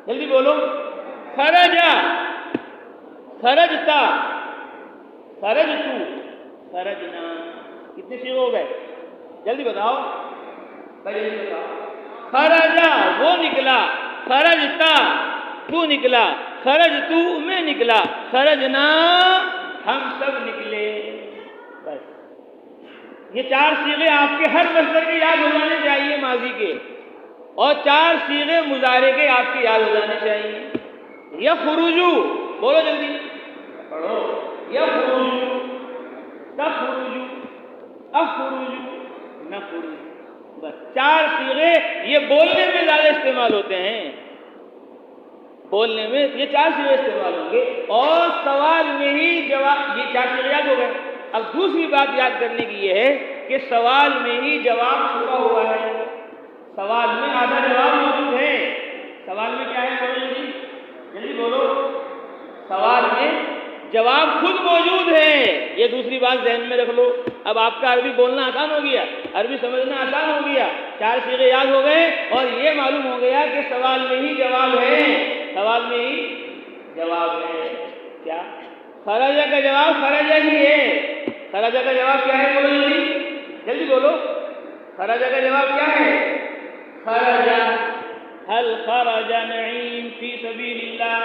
جلدی بولو، خرجا، خرجتا، خرجتو، خرجنا۔ کتنے صیغے ہو گئے؟ جلدی بتاؤ، جلدی بتاؤ۔ خرجا وہ نکلا، خرجتا تو نکلا، خرجتو میں نکلا، خرجنا ہم سب نکلے۔ بس یہ 4 صیغے آپ کے ہر مصدر کے یاد ہو جانے چاہیے، ماضی کے، اور 4 صیغے مضارع کے آپ کے یاد ہو جانے چاہیے۔ یخرجو، بولو جلدی پڑھو، یخرجو، تخرجو، اخرجو، نخرجو۔ بس 4 صیغے یہ بولنے میں زیادہ استعمال ہوتے ہیں، بولنے میں یہ 4 صیغے استعمال ہوں گے، اور سوال میں ہی جواب، یہ 4 صیغے یاد ہو گئے۔ اب دوسری بات یاد کرنے کی یہ ہے کہ سوال میں ہی جواب چھپا ہوا ہے، سوال میں آدھا جواب موجود ہے۔ سوال میں کیا ہے؟ بولو جلدی، جلدی بولو، سوال میں جواب خود موجود ہے۔ یہ دوسری بات ذہن میں رکھ لو۔ اب آپ کا عربی بولنا آسان ہو گیا، عربی سمجھنا آسان ہو گیا، 4 صیغے یاد ہو گئے، اور یہ معلوم ہو گیا کہ سوال میں ہی جواب ہے، سوال میں ہی جواب ہے۔ کیا؟ خرجہ کا جواب خرجہ ہی ہے۔ خرجہ کا جواب کیا ہے؟ بولو جلدی، جلدی بولو، خرجہ کا جواب کیا ہے؟ خرجہ، هل خرج نعیم فی سبیل اللہ،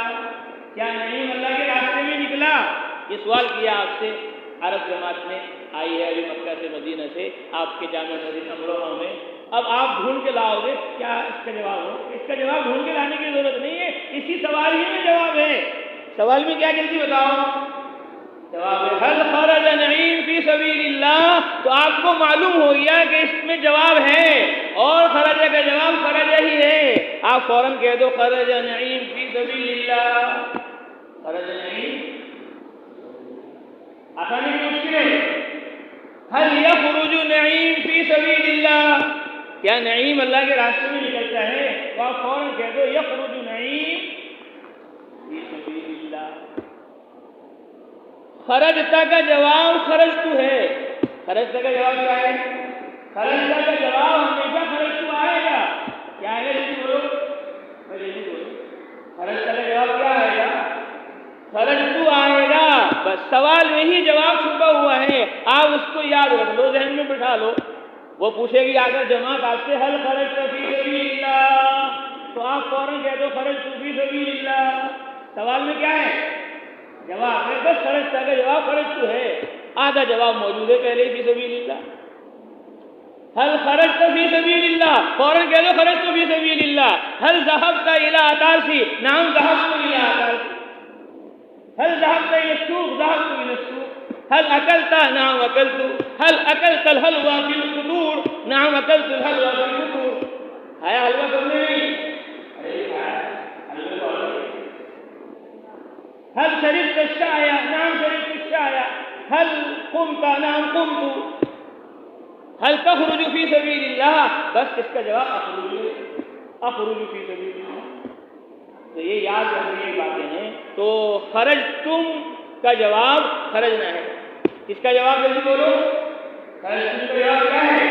کیا نعیم اللہ کے راستے میں نکلا؟ یہ سوال کیا آپ سے عرب جماعت نے، آئی ہے ابھی مکہ سے، مدینہ سے، آپ کے جامع مسجد امروہہ میں۔ اب آپ ڈھونڈ کے لاؤ گے کیا اس کا جواب ہو؟ اس کا جواب ڈھونڈ کے لانے کی ضرورت نہیں ہے، اسی سوال ہی میں جواب ہے۔ سوال میں کیا؟ جلدی بتاؤ، جواب ہے هل خرج نعیم فی سبیل اللہ، تو آپ کو معلوم ہو گیا کہ اس میں جواب ہے، اور خرجہ کا جواب خرجہ ہی ہے۔ آپ فوراً کہہ دو خرج نعیم فی سبیل اللہ، خرج نعیم۔ آسانی کی مشکل ہے؟ هل یخرج نعیم فی سبیل اللہ، کیا نعیم اللہ کے راستے میں نکلتا ہے؟ تو آپ فوراً کہہ دو یخرج نعیم فی سبیل اللہ۔ خرجتا کا جواب خرجتو ہے، خرجتا کا جواب کیا ہے؟ خرجتا کا جواب ہمیشہ خرجتو آئے گا۔ کیا آئے گا؟ جلدی بولو، جلدی بولو، خرجتا کا جواب کیا آئے گا؟ خرجتو آئے گا۔ بس سوال میں ہی جواب چھپا ہوا ہے، آپ اس کو یاد رکھ لو، ذہن میں بٹھا لو۔ وہ پوچھے گی اگر جماعت آپ سے هل خرجت فی سبیل اللہ، تو آپ فوراً کہہ دو خرجت فی سبیل اللہ۔ سوال میں کیا ہے؟ جواب ہے، بس خرجتا کا جواب خرجتو ہے، آدھا جواب موجود ہے پہلے فی سبیل اللہ۔ هل خرجت فی سبیل اللہ، فوراً کہہ دو خرجت فی سبیل اللہ۔ هل ذهبت الى عطارسی، نعم ذهبت الى عطارسی۔ هل ذهبت الى السوق، ذهبت الى السوق۔ هل اكلت، نعم اكلت۔ هل اكلت الحلوى في الفطور، نعم اكلت الحلوى في الفطور۔ آیا حلوہ تم نے نہیں؟ هل شربت الشاي؟ نعم شربت الشاي. هل قمت؟ نعم قمت. هل تخرج في سبيل الله؟ بس اس کا جواب اخرج فی سبیل اللہ. تو یہ یاد رکھنے کی باتیں ہیں. تو خرج تم کا جواب خرجنا ہے. اس کا جواب جلدی بولو. خرج تم کا جواب کیا ہے؟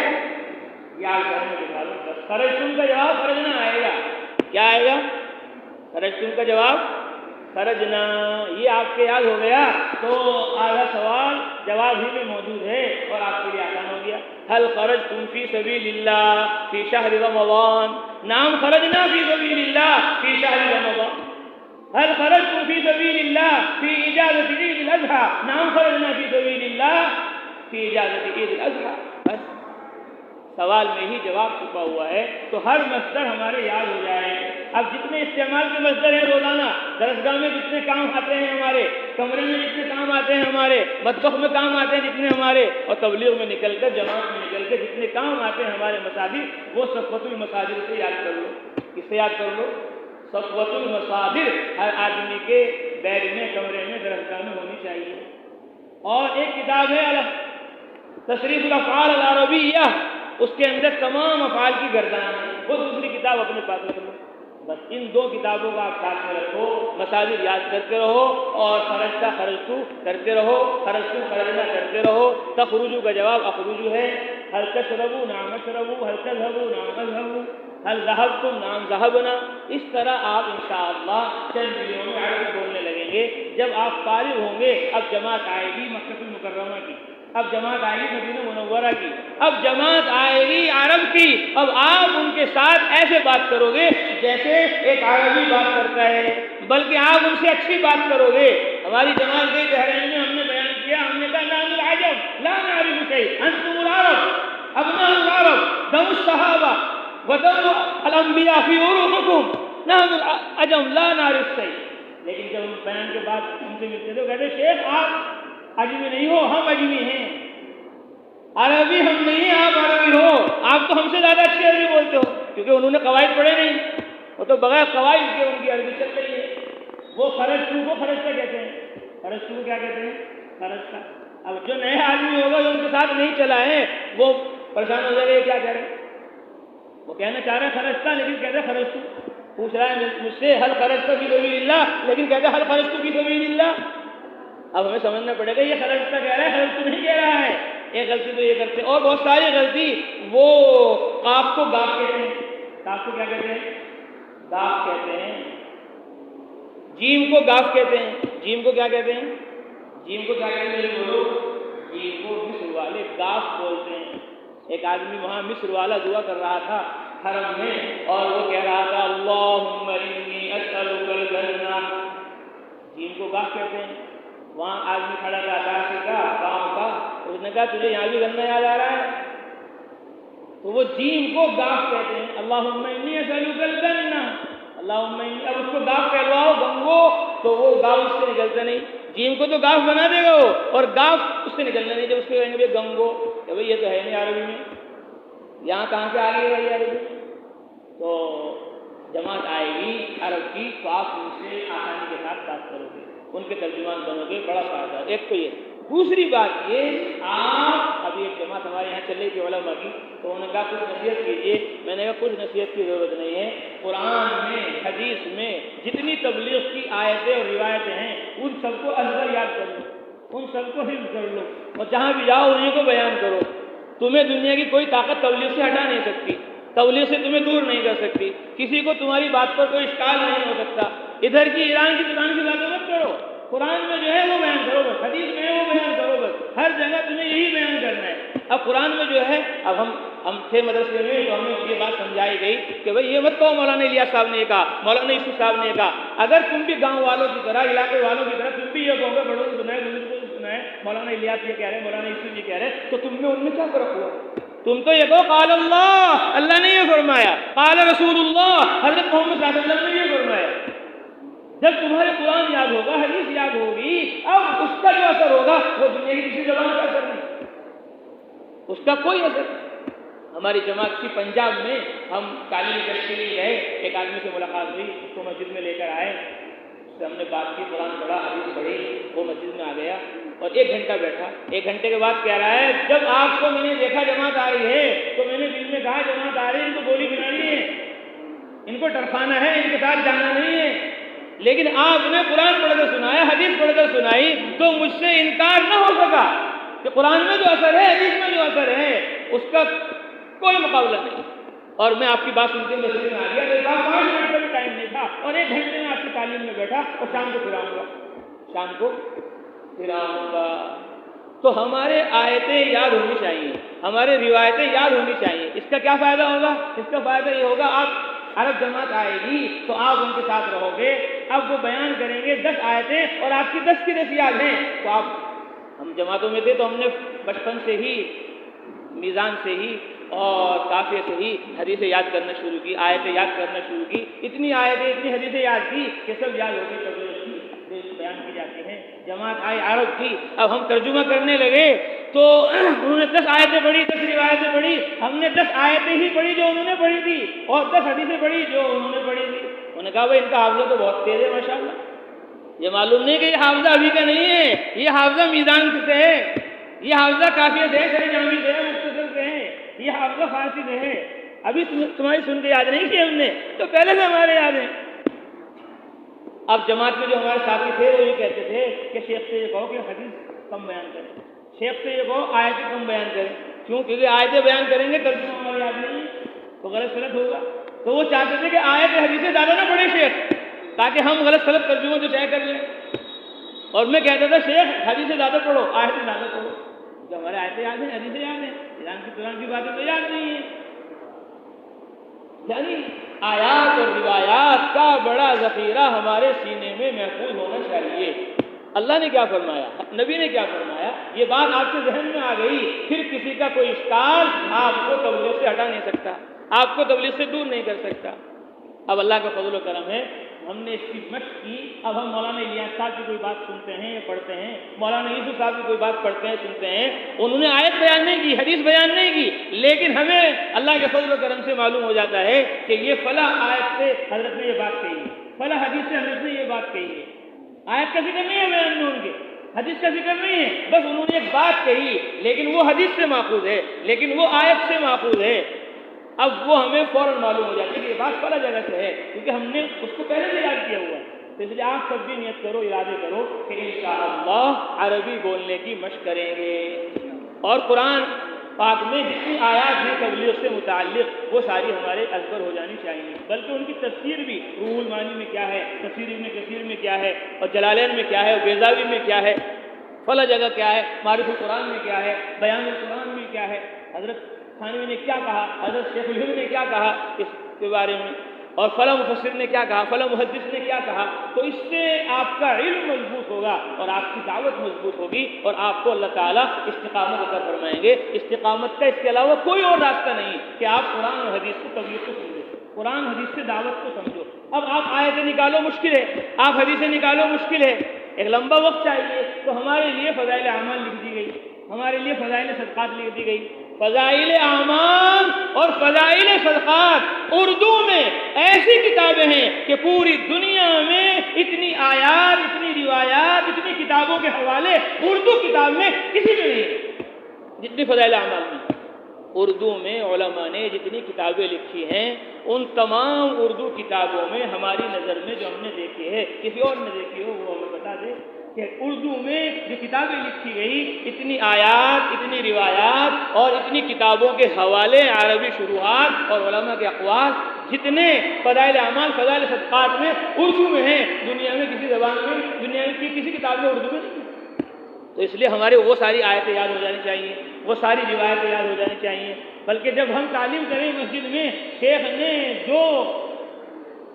یاد کرنے کے بعد بس خرج تم کا جواب خرجنا آئے گا. کیا آئے گا؟ خرج تم کا جواب خرجنا. یہ آپ کے یاد ہو گیا تو آدھا سوال جواب ہی میں موجود ہے اور آپ کے لیے آسان ہو گیا. هل خرجتم في سبيل الله في شهر رمضان؟ نعم خرجنا في سبيل الله في شهر رمضان. هل خرجتم في سبيل الله في إجازة عيد الأضحى؟ نعم خرجنا في سبيل الله في إجازة عيد الأضحى. بس سوال میں ہی جواب چھپا ہوا ہے. تو ہر مصدر ہمارے یاد ہو جائے. اب جتنے استعمال کے مصدر ہیں روزانہ, درسگاہ میں جتنے کام آتے ہیں ہمارے, کمرے میں جتنے کام آتے ہیں ہمارے, مطبخ میں کام آتے ہیں جتنے ہمارے, اور تبلیغ میں نکل کر جماعت میں نکل کے جتنے کام آتے ہیں ہمارے مصادر, وہ صفوت المصادر سے یاد کر لو. کس سے یاد کر لو؟ صفوت المصادر ہر آدمی کے بیگ میں, کمرے میں, درسگاہ میں ہونی چاہیے. اور ایک کتاب ہے تصریف الافعال العربیہ, اس کے اندر تمام افعال کی گردان ہے. وہ دوسری کتاب اپنے پاس رکھ لو. بس ان دو کتابوں کا آپ ساتھ میں رکھو, مصادر یاد کرتے رہو, اور خرجتا خرجتو کرتے رہو, خرجتو خرجنا کرتے رہو. تخرجو کا جواب اخرجو ہے. هل تشربو؟ نعم اشربو. هل تذهبو؟ نعم اذهبو. هل ذهبتم؟ نعم ذهبنا. اس طرح آپ انشاءاللہ چند دنوں میں عربی بولنے لگیں گے. جب آپ فارغ ہوں گے, اب جماعت آئے گی مکہ المکرمہ کی, اب جماعت آئے گی مدینہ منورہ کی, اب جماعت آئے گی عرب کی. اب آپ ان کے ساتھ ایسے بات کرو گے جیسے ایک عربی بات کرتا ہے, بلکہ آپ ان سے اچھی بات کرو گے. ہماری جماعت گئی بحرین میں, ہم نے بیان کیا, ہم نے کہا نحن العجم لا نعرف شيء انتم العرب ابناء العرب دم الصحابہ ودم الانبیاء فی عروقکم نحن العجم لا نعرف شيء. لیکن جب ہم بیان کے بعد ان سے ملتے تو کہتے شیخ آپ اجمی نہیں ہو, ہم اجمی ہیں. عربی ہم نہیں ہیں, آپ عربی ہو. آپ تو ہم سے زیادہ اچھی عربی بولتے ہو, کیونکہ انہوں نے قواعد پڑھے نہیں, وہ تو بغیر قواعد کے ان کی عربی چل رہی ہے. وہ خرجتو کو خرجتا کہتے ہیں. خرجتو کو کیا کہتے ہیں؟ خرجتا. اب جو نئے آدمی ہوگا جو ان کے ساتھ نہیں چلا ہے, وہ پریشان ہو جائے گا, کیا کرے. وہ کہنا چاہ رہا ہے خرجتا, لیکن کہتے خرجتو. پوچھ رہا ہے مجھ سے حل خرجتا فی سبیل اللہ, لیکن کہتے حل خرجتو فی سبیل اللہ. اب ہمیں سمجھنا پڑے گا یہ خرجتا کہہ رہا ہے, خرجتو نہیں کہہ رہا ہے. ایک غلطی تو یہ کرتے, اور بہت ساری غلطی. وہ قاف کو گاف کہتے ہیں. قاف کو کیا کہتے ہیں؟ گاف کہتے ہیں. جیم کو گاف کہتے ہیں. جیم کو کیا کہتے ہیں؟ جیم کو کیا کہتے ہیں بولو؟ جیم کو مصر والے گاف بولتے ہیں. ایک آدمی وہاں مصر والا دعا کر رہا تھا حرم میں, اور وہ کہہ رہا تھا اللہم انی اسألک الجنہ. جیم کو گاف کہتے ہیں. وہاں آدمی کھڑا تھا کاشی کا, گاؤں کا, اس نے کہا تجھے یہاں بھی گننا یاد آ رہا ہے, تو وہ جیم کو گاف کہتے ہیں. اللہم انی اسألک الجنہ, اللہم انی. اب اس کو گاف کہلواؤ گنگو, تو وہ گاف اس سے نکلتا نہیں. جیم کو تو گاف بنا دے گا وہ, اور گاف اس سے نکلنا نہیں. جب اس کو کہیں گے گنگو, کہ بھائی یہ تو ہے نہیں عربی میں, یہاں کہاں سے آ گئی بھائی عربی. تو جماعت آئے گی عرب کی, تو آپ ان سے آسانی کے ساتھ بات کرو گے, ان کے ترجمان بنو گے, بڑا فائدہ. ایک تو یہ. دوسری بات یہ, آپ ابھی ایک جماعت ہمارے یہاں چل رہی تھی علماء کی, تو انہوں نے کہا کچھ نصیحت کیجیے. میں نے کہا کچھ نصیحت کی ضرورت نہیں ہے. قرآن میں, حدیث میں جتنی تبلیغ کی آیتیں اور روایتیں ہیں, ان سب کو ازبر یاد کر لو, ان سب کو حفظ کر لو, اور جہاں بھی جاؤ انہیں کو بیان کرو. تمہیں دنیا کی کوئی طاقت تبلیغ سے ہٹا نہیں سکتی, تبلیغ سے تمہیں دور نہیں کر سکتی. کسی کو تمہاری بات پر کوئی اشکال نہیں ہو سکتا. ادھر کی ایران کی دکان کی باتیں مت کرو, قرآن میں جو ہے وہ بیان کرو بس, حدیث میں ہے وہ بیان کرو بس, ہر جگہ تمہیں یہی بیان کرنا ہے. اب قرآن میں جو ہے, اب ہم تھے مدرسے میں, تو ہمیں یہ بات سمجھائی گئی کہ بھئی یہ مت کہو مولانا الیاس صاحب نے کہا, مولانا یوسف صاحب نے کہا. اگر تم بھی گاؤں والوں کی طرح, علاقے والوں کی طرح تم بھی یہ کہو گے, بڑوں کو سنا ہے, بزرگوں کو سنا ہے, مولانا الیاس یہ کہہ رہے ہیں, مولانا یوسف یہ کہہ رہے ہیں, تو تم نے ان میں کیا فرق ہوا؟ تم تو یہ کہو قال اللہ, اللہ نے یہ فرمایا, قال رسول اللہ, حضرت محمد صلی اللہ علیہ وسلم نے یہ فرمایا. جب تمہارے قرآن یاد ہوگا, حدیث یاد ہوگی, اب اس کا جو اثر ہوگا وہ دنیا کی کسی زبان کا اثر نہیں, اس کا کوئی اثر نہیں. ہماری جماعت کی پنجاب میں, ہم تعلیمی گشت کے لیے گئے, ایک آدمی سے ملاقات ہوئی, اس کو مسجد میں لے کر آئے, سے ہم نے بات کی، قرآن پڑھا، حدیث پڑھی، وہ مسجد میں آ گیا اور 1 گھنٹہ بیٹھا۔ 1 گھنٹے کے بعد کہہ رہا ہے جب آپ کو میں نے دیکھا جماعت آ رہی ہے تو میں نے دل میں کہا جماعت آ رہی ہے، ان کو گولی بنانی ہے، ان کو ٹرفانا ہے، ان کے ساتھ جانا نہیں ہے، لیکن آپ نے قرآن پڑھ کر سنایا، حدیث پڑھ کر سنائی تو مجھ سے انکار نہ ہو سکا کہ قرآن میں جو اثر ہے، حدیث میں جو اثر ہے، اس کا کوئی مقابلہ نہیں۔ اور میں آپ کی بات سن کے مسجد میں آ گیا، میرے پاس 5 منٹ کا بھی ٹائم نہیں تھا اور 1 گھنٹے میں آپ کی تعلیم میں بیٹھا اور شام کو پھر آؤں گا، شام کو پھر آؤں گا۔ تو ہمارے آیتیں یاد ہونی چاہیے، ہمارے روایتیں یاد ہونی چاہیے۔ اس کا کیا فائدہ ہوگا؟ اس کا فائدہ یہ ہوگا آپ عرب جماعت آئے گی تو آپ ان کے ساتھ رہو گے، اب وہ بیان کریں گے 10 آیتیں اور آپ کی 10 کی 10 یاد ہیں، تو آپ، ہم جماعتوں میں تھے تو ہم نے بچپن سے ہی میزان سے ہی اور قافیے سے ہی حدیثیں یاد کرنا شروع کی، آیتیں یاد کرنا شروع کی، اتنی آیتیں اتنی حدیثیں یاد کی کہ سب یاد ہو گئی، تبلیغ بیان کی جاتی ہیں۔ جماعت آئی عرب کی، اب ہم ترجمہ کرنے لگے تو انہوں نے 10 آیتیں پڑھی، 10 روایتیں پڑھی، ہم نے 10 آیتیں ہی پڑھی جو انہوں نے پڑھی تھی اور 10 حدیثیں پڑھی جو انہوں نے پڑھی تھی۔ انہوں نے کہا بھائی ان کا حافظہ تو بہت تیز ہے ماشاءاللہ، یہ معلوم نہیں کہ یہ حافظہ ابھی کا نہیں ہے، یہ حافظہ میزان سے ہے، یہ حافظہ کافیہ سے ہے، شرح جامی سے ہے، مختصر سے ہے، یہ حافظہ فارسی سے ہے، ابھی تمہاری سن کے یاد نہیں کی ہم نے، تو پہلے سے ہمارے یاد ہیں۔ اب جماعت میں جو ہمارے ساتھی تھے وہ یہ کہتے تھے کہ شیخ سے یہ کہو کہ حدیث کم بیان کریں، شیخ سے یہ کہو آیتیں کم بیان کریں، کیوں؟ کیونکہ آیتیں بیان کریں گے ترجمہ ہمارے یاد نہیں تو غلط غلط ہوگا، تو وہ چاہتے تھے کہ آیتیں حدیثیں زیادہ نہ پڑھیں شیخ، تاکہ ہم غلط غلط ترجمہ جو چاہے کر لیں، اور میں کہتا تھا شیخ حدیثیں زیادہ پڑھو، آیتیں زیادہ پڑھو، جو ہمارے آیتیں یاد ہیں، حدیثیں یاد ہیں، قرآن کی باتیں تو یاد نہیں ہیں۔ یعنی آیات اور روایات کا بڑا ذخیرہ ہمارے سینے میں محفوظ ہونا چاہیے۔ اللہ نے کیا فرمایا، نبی نے کیا فرمایا، یہ بات آپ کے ذہن میں آ گئی، پھر کسی کا کوئی اشکال آپ کو تبلیغ سے ہٹا نہیں سکتا، آپ کو تبلیغ سے دور نہیں کر سکتا۔ اب اللہ کا فضل و کرم ہے، ہم نے اس کی مشق کی، اب ہم مولانا الیاس صاحب کی کوئی بات سنتے ہیں یا پڑھتے ہیں، مولانا یوسف صاحب کی کوئی بات پڑھتے ہیں سنتے ہیں، انہوں نے آیت بیان نہیں کی، حدیث بیان نہیں کی، لیکن ہمیں اللہ کے فضل و کرم سے معلوم ہو جاتا ہے کہ یہ فلاں آیت سے حضرت نے یہ بات کہی ہے، فلاں حدیث سے حضرت نے یہ بات کہی ہے۔ آیت کا ذکر نہیں ہے بیان میں ان کے، حدیث کا ذکر نہیں ہے، بس انہوں نے ایک بات کہی، لیکن وہ حدیث سے ماخوذ ہے، لیکن وہ آیت سے ماخوذ ہے۔ اب وہ ہمیں فوراً معلوم ہو جاتی ہے کہ یہ بات فلاں جگہ سے ہے، کیونکہ ہم نے اس کو پہلے سے یاد کیا ہوا ہے۔ تو اس لیے آپ سب بھی نیت کرو، ارادے کرو کہ انشاءاللہ عربی بولنے کی مشق کریں گے، اور قرآن پاک میں جتنی آیات ہیں تبلیغ سے متعلق وہ ساری ہمارے ازبر ہو جانی چاہیے، بلکہ ان کی تفسیر بھی، روح المعانی میں کیا ہے، تفسیر ابن کثیر میں کیا ہے، اور جلالین میں کیا ہے، اور بیضاوی میں کیا ہے، فلاں جگہ کیا ہے، معرف القرآن میں کیا ہے، بیان القرآن میں کیا ہے، حضرت تھانوی نے کیا کہا، حضرت شیخ الہند نے کیا کہا اس کے بارے میں، اور فلاں مفسر نے کیا کہا، فلاں محدث نے کیا کہا، تو اس سے آپ کا علم مضبوط ہوگا اور آپ کی دعوت مضبوط ہوگی اور آپ کو اللہ تعالیٰ استقامت عطا فرمائیں گے۔ استقامت کا اس کے علاوہ کوئی اور راستہ نہیں کہ آپ قرآن اور حدیث کو تبلیغ کو سمجھو، قرآن حدیث سے دعوت کو سمجھو۔ اب آپ آیتیں نکالو مشکل ہے، آپ حدیثیں نکالو مشکل ہے، ایک لمبا وقت چاہیے، تو ہمارے لیے فضائل اعمال لکھ دی گئی، ہمارے لیے فضائل صدقات لکھ دی گئی۔ فضائل اعمال اور فضائل صدقات اردو میں ایسی کتابیں ہیں کہ پوری دنیا میں اتنی آیات، اتنی روایات، اتنی کتابوں کے حوالے اردو کتاب میں کسی میں نہیں جتنی فضائل اعمال میں۔ اردو میں علماء نے جتنی کتابیں لکھی ہیں ان تمام اردو کتابوں میں ہماری نظر میں جو ہم نے دیکھی ہے، کسی اور نے دیکھی ہو وہ ہمیں بتا دے کہ اردو میں جو کتابیں لکھی گئی، اتنی آیات، اتنی روایات اور اتنی کتابوں کے حوالے، عربی شروحات اور علماء کے اقوال جتنے فضائل اعمال، فضائل صدقات میں اردو میں ہیں، دنیا میں کسی زبان میں، دنیا کی کسی کتاب میں اردو میں نہیں۔ تو اس لیے ہمارے وہ ساری آیتیں یاد ہو جانی چاہیے، وہ ساری روایتیں یاد ہو جانی چاہیے، بلکہ جب ہم تعلیم کریں مسجد میں، شیخ نے جو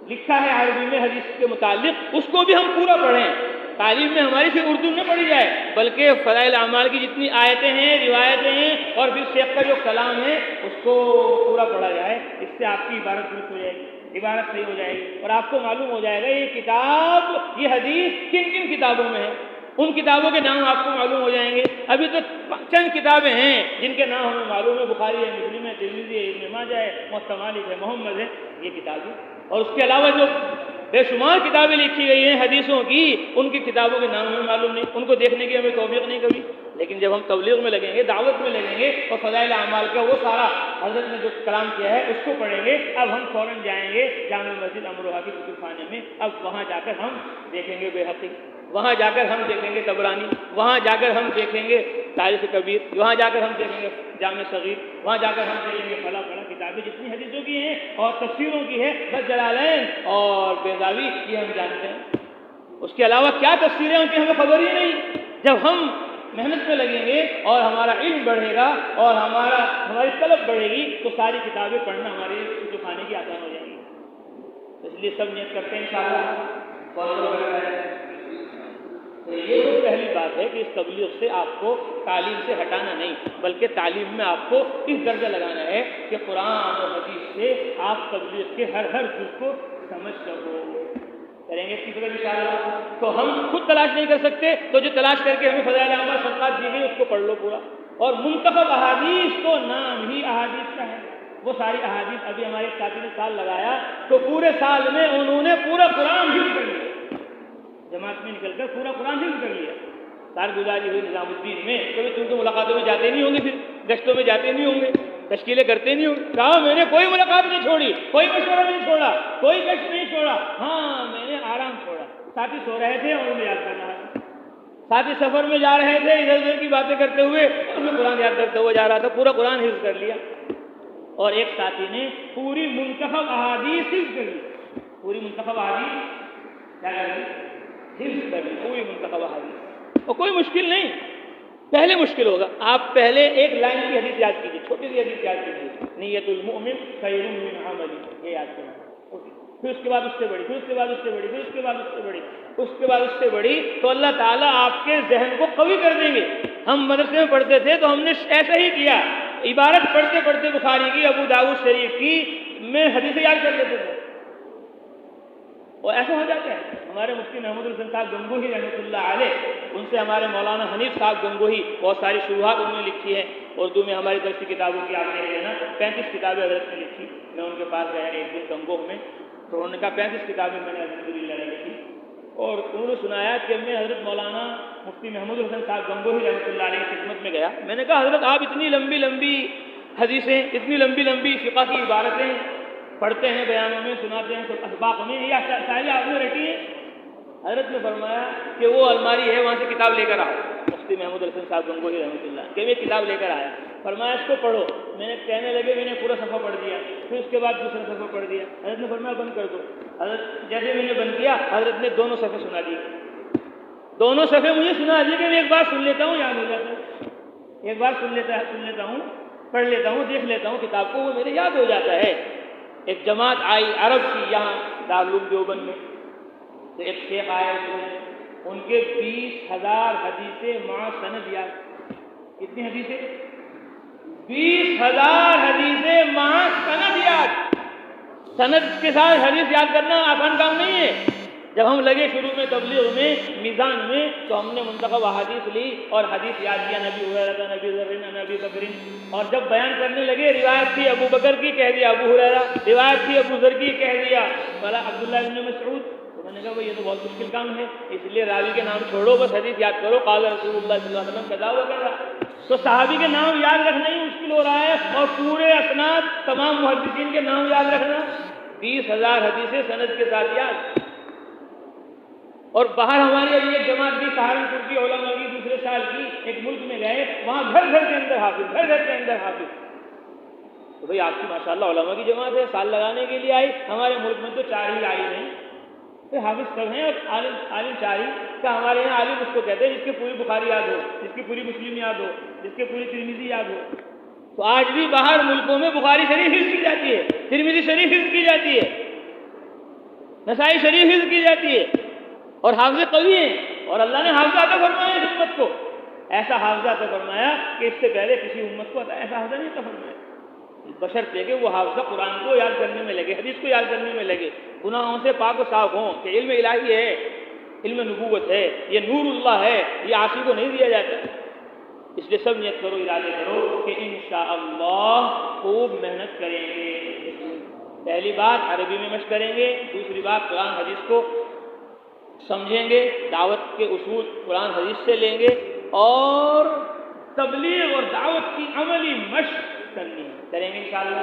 لکھا ہے عربی میں حدیث کے متعلق اس کو بھی ہم پورا پڑھیں۔ تعلیم میں ہماری صرف اردو نہ پڑھی جائے بلکہ فضائل اعمال کی جتنی آیتیں ہیں، روایتیں ہیں اور پھر شیخ کا جو کلام ہے اس کو پورا پڑھا جائے۔ اس سے آپ کی عبارت درست ہو جائے گی، عبارت صحیح ہو جائے گی، اور آپ کو معلوم ہو جائے گا یہ کتاب، یہ حدیث کن کن کتابوں میں ہے، ان کتابوں کے نام آپ کو معلوم ہو جائیں گے۔ ابھی تو چند کتابیں ہیں جن کے نام ہمیں معلوم ہے، بخاری ہے، مسلم ہے، ترمذی ہے، ابن ماجہ ہے، موطا مالک ہے، محمد ہے، یہ کتابیں، اور اس کے علاوہ جو بے شمار کتابیں لکھی گئی ہیں حدیثوں کی، ان کی کتابوں کے نام ہمیں معلوم نہیں، ان کو دیکھنے کی ہمیں توفیق نہیں کبھی. لیکن جب ہم تبلیغ میں لگیں گے، دعوت میں لگیں گے اور فضائل اعمال کا وہ سارا حضرت نے جو کلام کیا ہے اس کو پڑھیں گے. اب ہم فوراً جائیں گے جامع مسجد امروہہ کی کتب خانے میں، اب وہاں جا کر ہم دیکھیں گے بیہقی، وہاں جا کر ہم دیکھیں گے طبرانی، وہاں جا کر ہم دیکھیں گے تاریخ کبیر، وہاں جا کر ہم دیکھیں گے جامع صغیر، وہاں جا کر ہم دیکھیں گے فلاں فلاں کتابیں جتنی حدیثوں کی ہیں اور تفسیروں کی ہے، بس جلالین اور بیضاوی یہ ہم جانتے ہیں. اس کے علاوہ کیا تفسیریں ان کی ہمیں خبر ہی نہیں. جب ہم محنت میں لگیں گے اور ہمارا علم بڑھے گا اور ہماری طلب بڑھے گی تو ساری کتابیں پڑھنا ہمارے کتب خانے کی آسان ہو جائیں گی. اس لیے سب نیت کرتے ہیں انشاءاللہ. تو یہ تو پہلی بات ہے کہ اس تبلیغ سے آپ کو تعلیم سے ہٹانا نہیں، بلکہ تعلیم میں آپ کو اس درجہ لگانا ہے کہ قرآن اور حدیث سے آپ تبلیغ کے ہر جز کو سمجھ سکو. کریں گے اس کی طرح انشاءاللہ. تو ہم خود تلاش نہیں کر سکتے، تو جو تلاش کر کے ہمیں فضائل اعمال صدقات دی گئی اس کو پڑھ لو پورا. اور منتخب احادیث تو نام ہی احادیث کا ہے، وہ ساری احادیث ابھی ہمارے ساتھی نے سال لگایا تو پورے سال میں انہوں نے پورا قرآن حفظ کر لیا، جماعت میں نکل کر پورا قرآن حفظ کر لیا. کارگزاری ہوئی نظام الدین میں. کبھی تم تو ملاقاتوں میں جاتے نہیں ہوں گے، پھر گشتوں میں جاتے نہیں ہوں گے، تشکیلیں کرتے نہیں ہوں گے. کہا میں نے کوئی ملاقات نہیں چھوڑی، کوئی مشورہ نہیں چھوڑا، کوئی گشت نہیں چھوڑا، ہاں میں نے آرام چھوڑا. ساتھی سو رہے تھے اور انہیں یاد کر رہا تھا، ساتھی سفر میں جا رہے تھے ادھر ادھر کی باتیں کرتے ہوئے اور میں قرآن یاد کرتے ہوئے جا رہا تھا، پورا قرآن حفظ کر لیا. اور ایک ساتھی نے پوری منتخب احادیث حفظ کر لی. پوری منتخب احادیث کیا کر لی؟ حفظ کر لی پوری منتخب احادیث. اور کوئی مشکل نہیں. پہلے مشکل ہوگا، آپ پہلے ایک لائن کی حدیث یاد کیجیے، چھوٹی سی حدیث یاد کیجیے، نیت المؤمن خیر من عملی، یہ یاد کرنا. پھر اس کے بعد اس سے بڑی، پھر اس کے بعد اس سے بڑی، پھر اس کے بعد اس سے بڑی، اس کے بعد اس سے بڑی، تو اللہ تعالیٰ آپ کے ذہن کو قوی کر دیں گے. ہم مدرسے میں پڑھتے تھے تو ہم نے ایسا ہی کیا، عبارت پڑھتے پڑھتے بخاری کی، ابو داؤد شریف کی میں حدیثیں یاد کر لیتے تھے. اور ایسا ہو جاتا ہے. ہمارے مفتی محمود الحسن صاحب گنگوہی رحمۃ اللہ علیہ، ان سے ہمارے مولانا حنیف صاحب گنگوہی بہت ساری شروحات انہوں نے لکھی ہے. اردو میں ہماری درسی کتابوں کی آپ دیکھ لینا، 35 کتابیں حضرت نے لکھی. میں ان کے پاس گیا ایک دن گنگوہ میں، تو انہوں نے کہا 35 کتابیں میں نے الحمدللہ لکھی. اور انہوں نے سنایا کہ میں حضرت مولانا مفتی محمود الحسن صاحب گنگوہی رحمۃ اللہ علیہ کی خدمت میں گیا. میں نے کہا حضرت آپ اتنی لمبی لمبی حدیثیں، اتنی لمبی لمبی فقہ کی عبارتیں پڑھتے ہیں، بیانوں میں سناتے ہیں، اسباق میں، یہ ساری آپ نے رٹی ہے؟ حضرت نے فرمایا کہ وہ الماری ہے وہاں سے کتاب لے کر آؤ. مفتی محمود الحسن صاحب گنگوہی رحمۃ اللہ کہ میں کتاب لے کر آیا. فرمایا اس کو پڑھو. میں نے کہنے لگے میں نے پورا صفحہ پڑھ دیا، پھر اس کے بعد دوسرا صفحہ پڑھ دیا. حضرت نے فرمایا بند کر دو. حضرت جیسے میں نے بند کیا، حضرت نے دونوں صفحے سنا دیے. دونوں صفحے مجھے سنا دیے کہ میں ایک بار سن لیتا ہوں، یاد ہو جاتا ہے. ایک بار سن لیتا ہوں، پڑھ لیتا ہوں، دیکھ لیتا ہوں کتاب کو، وہ میرے یاد ہو جاتا ہے. ایک جماعت آئی عرب کی یہاں دارالعلوم دیوبند میں، تو ایک شیخ آئے، ان کے 20,000 حدیثیں مع سند یاد. کتنی حدیثیں؟ 20,000 حدیثیں مع سند یاد. سند کے ساتھ حدیث یاد کرنا آسان کام نہیں ہے. جب ہم لگے شروع میں تبلیغ میں، میزان میں، تو ہم نے منتخب احادیث لی اور حدیث یاد کیا، نبی ہریرہ، نبی ذر، نبی بکر. اور جب بیان کرنے لگے، روایت تھی ابو بکر کی، کہہ دیا ابو ہریرہ، روایت تھی ابو ذر کی، کہہ دیا بلا عبداللہ بن مسعود. تو میں نے کہا بھائی یہ تو بہت مشکل کام ہے، اس لیے راوی کے نام چھوڑو، بس حدیث یاد کرو، قال رسول اللہ صلی اللہ علیہ وسلم کذا وکذا. تو صحابی کے نام یاد رکھنا ہی مشکل ہو رہا ہے، اور پورے اسناد تمام محدثین کے نام یاد رکھنا. 20,000 حدیثیں سند کے ساتھ یاد. اور باہر ہماری ابھی ایک جماعت بھی سہارنپور کی علماء کی دوسرے سال کی، ایک ملک میں گئے، وہاں گھر گھر کے اندر حافظ، گھر گھر کے اندر حافظ. تو بھئی آپ کی ماشاءاللہ علماء کی جماعت ہے، سال لگانے کے لیے آئی. ہمارے ملک میں تو 4 ہی عالم ہیں، تو حافظ سب ہیں، اور عالم 4 ہی کا. ہمارے یہاں عالم اس کو کہتے ہیں جس کی پوری بخاری یاد ہو، جس کی پوری مسلم یاد ہو، جس کی پوری ترمذی یاد ہو. تو آج بھی باہر ملکوں میں بخاری شریف حفظ کی جاتی ہے، ترمذی شریف حفظ کی جاتی ہے، نسائی شریف حفظ کی جاتی ہے، اور حافظ قوی ہیں. اور اللہ نے حافظہ عطا فرمایا اس امت کو، ایسا حافظہ عطا فرمایا کہ اس سے پہلے کسی امت کو ایسا حافظہ نہیں عطا فرمایا. بشرطے کہ وہ حافظہ قرآن کو یاد کرنے میں لگے، حدیث کو یاد کرنے میں لگے، گناہوں سے پاک و صاف ہوں، کہ علم الہی ہے، علم نبوت ہے، یہ نور اللہ ہے، یہ عاصی کو نہیں دیا جاتا. اس لیے سب نیت کرو، ارادے کرو کہ انشاءاللہ خوب محنت کریں گے. پہلی بات عربی میں مشق کریں گے، دوسری بات قرآن حدیث کو سمجھیں گے، دعوت کے اصول قرآن حدیث سے لیں گے، اور تبلیغ اور دعوت کی عملی مشق کریں گے انشاءاللہ۔